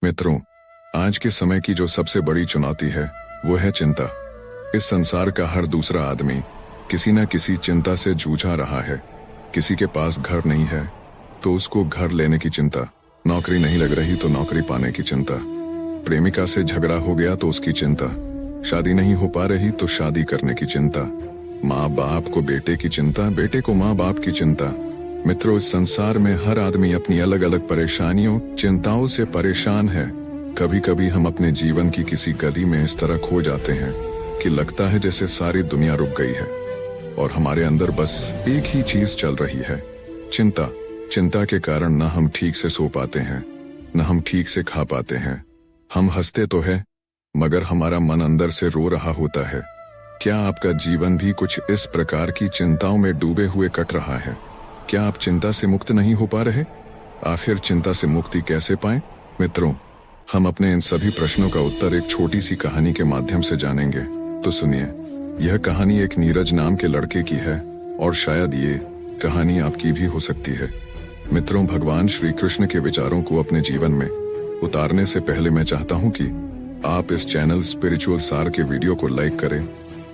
मित्रों, आज के समय की जो सबसे बड़ी चुनौती है वो है चिंता। इस संसार का हर दूसरा आदमी किसी न किसी चिंता से जूझा रहा है। किसी के पास घर नहीं है तो उसको घर लेने की चिंता, नौकरी नहीं लग रही तो नौकरी पाने की चिंता, प्रेमिका से झगड़ा हो गया तो उसकी चिंता, शादी नहीं हो पा रही तो शादी करने की चिंता, माँ बाप को बेटे की चिंता, बेटे को माँ बाप की चिंता। मित्रों, इस संसार में हर आदमी अपनी अलग अलग परेशानियों, चिंताओं से परेशान है। कभी कभी हम अपने जीवन की किसी गली में इस तरह खो जाते हैं कि लगता है जैसे सारी दुनिया रुक गई है और हमारे अंदर बस एक ही चीज चल रही है, चिंता। चिंता के कारण न हम ठीक से सो पाते हैं, न हम ठीक से खा पाते हैं। हम हंसते तो है मगर हमारा मन अंदर से रो रहा होता है। क्या आपका जीवन भी कुछ इस प्रकार की चिंताओं में डूबे हुए कट रहा है? क्या आप चिंता से मुक्त नहीं हो पा रहे? आखिर चिंता से मुक्ति कैसे पाएं? मित्रों, हम अपने इन सभी प्रश्नों का उत्तर एक छोटी सी कहानी के माध्यम से जानेंगे। तो सुनिए, यह कहानी एक नीरज नाम के लड़के की है और शायद ये कहानी आपकी भी हो सकती है। मित्रों, भगवान श्री कृष्ण के विचारों को अपने जीवन में उतारने से पहले मैं चाहता हूं कि आप इस चैनल स्पिरिचुअल सार के वीडियो को लाइक करें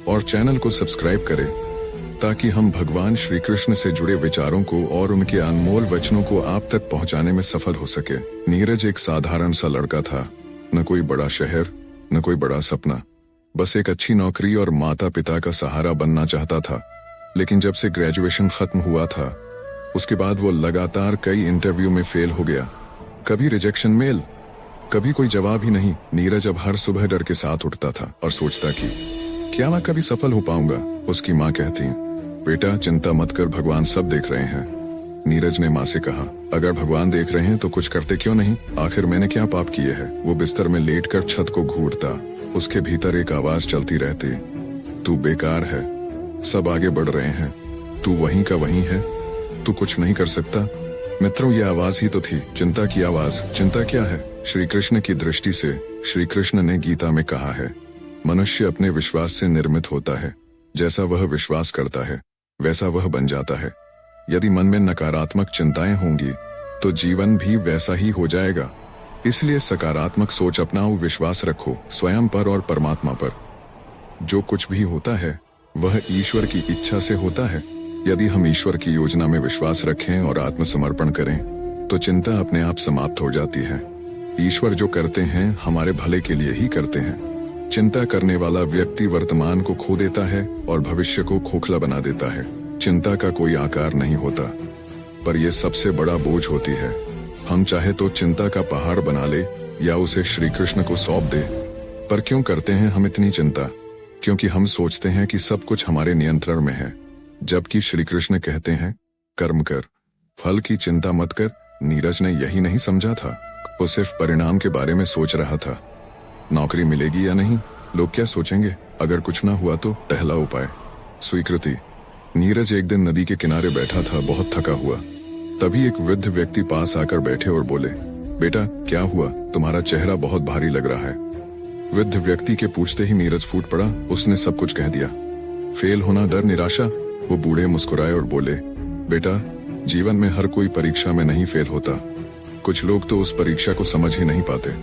और चैनल को सब्सक्राइब करें ताकि हम भगवान श्री कृष्ण से जुड़े विचारों को और उनके अनमोल वचनों को आप तक पहुंचाने में सफल हो सके। नीरज एक साधारण सा लड़का था, न कोई बड़ा शहर, न कोई बड़ा सपना, बस एक अच्छी नौकरी और माता पिता का सहारा बनना चाहता था। लेकिन जब से ग्रेजुएशन खत्म हुआ था, उसके बाद वो लगातार कई इंटरव्यू में फेल हो गया। कभी रिजेक्शन मेल, कभी कोई जवाब ही नहीं। नीरज अब हर सुबह डर के साथ उठता था और सोचता कि क्या मैं कभी सफल हो पाऊंगा। उसकी माँ कहती, बेटा चिंता मत कर, भगवान सब देख रहे हैं। नीरज ने माँ से कहा, अगर भगवान देख रहे हैं तो कुछ करते क्यों नहीं? आखिर मैंने क्या पाप किए हैं? वो बिस्तर में लेटकर छत को घूरता। उसके भीतर एक आवाज चलती रहती, तू बेकार है, सब आगे बढ़ रहे हैं, तू वहीं का वहीं है, तू कुछ नहीं कर सकता। मित्रों, ये आवाज ही तो थी चिंता की आवाज। चिंता क्या है? श्री कृष्ण की दृष्टि से श्री कृष्ण ने गीता में कहा है, मनुष्य अपने विश्वास से निर्मित होता है। जैसा वह विश्वास करता है वैसा वह बन जाता है। यदि मन में नकारात्मक चिंताएं होंगी तो जीवन भी वैसा ही हो जाएगा। इसलिए सकारात्मक सोच अपनाओ, विश्वास रखो स्वयं पर और परमात्मा पर। जो कुछ भी होता है वह ईश्वर की इच्छा से होता है। यदि हम ईश्वर की योजना में विश्वास रखें और आत्मसमर्पण करें तो चिंता अपने आप समाप्त हो जाती है। ईश्वर जो करते हैं हमारे भले के लिए ही करते हैं। चिंता करने वाला व्यक्ति वर्तमान को खो देता है और भविष्य को खोखला बना देता है। चिंता का कोई आकार नहीं होता, पर यह सबसे बड़ा बोझ होती है। हम चाहे तो चिंता का पहाड़ बना ले या उसे श्री कृष्ण को सौंप दे। पर क्यों करते हैं हम इतनी चिंता? क्योंकि हम सोचते हैं कि सब कुछ हमारे नियंत्रण में है, जबकि श्री कृष्ण कहते हैं कर्म कर, फल की चिंता मत कर। नीरज ने यही नहीं समझा था, वो सिर्फ परिणाम के बारे में सोच रहा था। नौकरी मिलेगी या नहीं, लोग क्या सोचेंगे, अगर कुछ ना हुआ तो? पहला उपाय स्वीकृति। नीरज एक दिन नदी के किनारे बैठा था, बहुत थका हुआ। तभी एक वृद्ध व्यक्ति पास आकर बैठे और बोले, बेटा क्या हुआ, तुम्हारा चेहरा बहुत भारी लग रहा है। वृद्ध व्यक्ति के पूछते ही नीरज फूट पड़ा। उसने सब कुछ कह दिया, फेल होना, डर, निराशा। वो बूढ़े मुस्कुराए और बोले, बेटा जीवन में हर कोई परीक्षा में नहीं फेल होता, कुछ लोग तो उस परीक्षा को समझ ही नहीं पाते।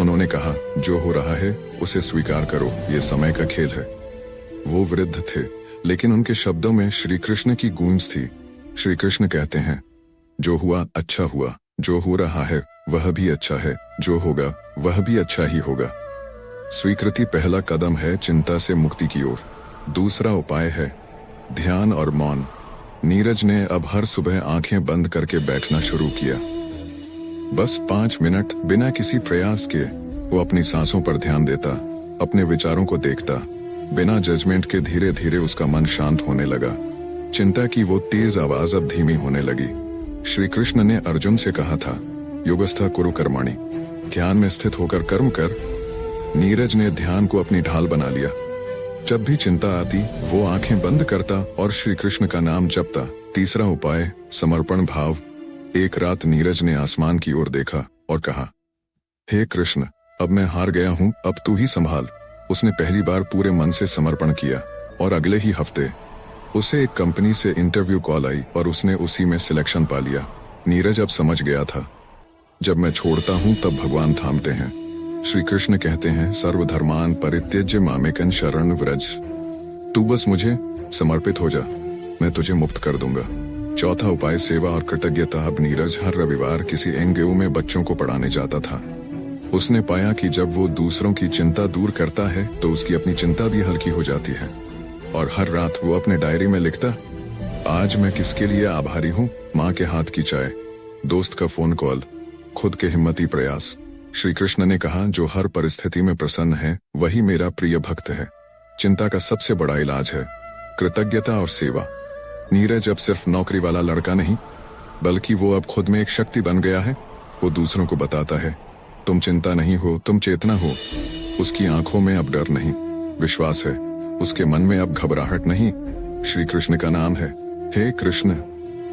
उन्होंने कहा, जो हो रहा है उसे स्वीकार करो, ये समय का खेल है। वो वृद्ध थे लेकिन उनके शब्दों में श्री कृष्ण की गूंज थी। श्री कृष्ण कहते हैं, जो हुआ अच्छा हुआ, जो हो रहा है वह भी अच्छा है, जो होगा वह भी अच्छा ही होगा। स्वीकृति पहला कदम है चिंता से मुक्ति की ओर। दूसरा उपाय है ध्यान और मौन। नीरज ने अब हर सुबह आंखें बंद करके बैठना शुरू किया। बस 5 मिनट बिना किसी प्रयास के वो अपनी सांसों पर ध्यान देता, अपने विचारों को देखता। बिना जजमेंट के धीरे धीरे उसका मन शांत होने लगा। चिंता की वो तेज आवाज अब धीमी होने लगी। श्री कृष्ण ने अर्जुन से कहा था, योगस्थ कुरु कर्मणि, ध्यान में स्थित होकर कर्म कर। नीरज ने ध्यान को अपनी ढाल बना लिया। जब भी चिंता आती वो आंखें बंद करता और श्री कृष्ण का नाम जपता। तीसरा उपाय समर्पण भाव। एक रात नीरज ने आसमान की ओर देखा और कहा, हे कृष्ण, अब मैं हार गया हूँ, अब तू ही संभाल। उसने पहली बार पूरे मन से समर्पण किया और अगले ही हफ्ते उसे एक कंपनी से इंटरव्यू कॉल आई और उसने उसी में सिलेक्शन पा लिया। नीरज अब समझ गया था, जब मैं छोड़ता हूँ तब भगवान थामते हैं। श्री कृष्ण कहते हैं, सर्वधर्मान परित्यज्य मामेकं शरण व्रज। तू बस मुझे समर्पित हो जा, मैं तुझे मुक्त कर दूंगा। चौथा उपाय सेवा और कृतज्ञता। अब नीरज हर रविवार किसी एनजीओ में बच्चों को पढ़ाने जाता था। उसने पाया कि जब वो दूसरों की चिंता दूर करता है तो उसकी अपनी चिंता भी हल्की हो जाती है। और हर रात वो अपने डायरी में लिखता, आज मैं किसके लिए आभारी हूँ। माँ के हाथ की चाय, दोस्त का फोन कॉल, खुद के हिम्मती प्रयास। श्री कृष्ण ने कहा, जो हर परिस्थिति में प्रसन्न है वही मेरा प्रिय भक्त है। चिंता का सबसे बड़ा इलाज है कृतज्ञता और सेवा। नीरज अब सिर्फ नौकरी वाला लड़का नहीं, बल्कि वो अब खुद में एक शक्ति बन गया है। वो दूसरों को बताता है, तुम चिंता नहीं हो, तुम चेतना हो। उसकी आंखों में अब डर नहीं, विश्वास है। उसके मन में अब घबराहट नहीं। श्री कृष्ण का नाम है, हे कृष्ण,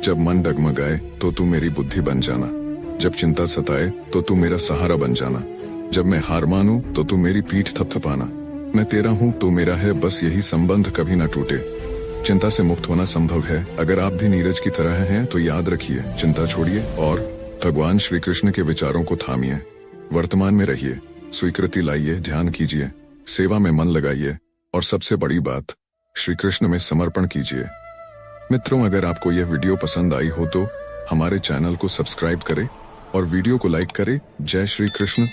जब मन डगमगाए तो तू मेरी बुद्धि बन जाना, जब चिंता सताए तो तू मेरा सहारा बन जाना, जब मैं हार मानूं तो तू मेरी पीठ थपथपाना। मैं तेरा हूं, तू मेरा है, बस यही संबंध कभी न टूटे। चिंता से मुक्त होना संभव है। अगर आप भी नीरज की तरह हैं तो याद रखिए, चिंता छोड़िए और भगवान श्री कृष्ण के विचारों को थामिए। वर्तमान में रहिए, स्वीकृति लाइए, ध्यान कीजिए, सेवा में मन लगाइए और सबसे बड़ी बात, श्री कृष्ण में समर्पण कीजिए। मित्रों, अगर आपको यह वीडियो पसंद आई हो तो हमारे चैनल को सब्सक्राइब करें और वीडियो को लाइक करें। जय श्री कृष्ण।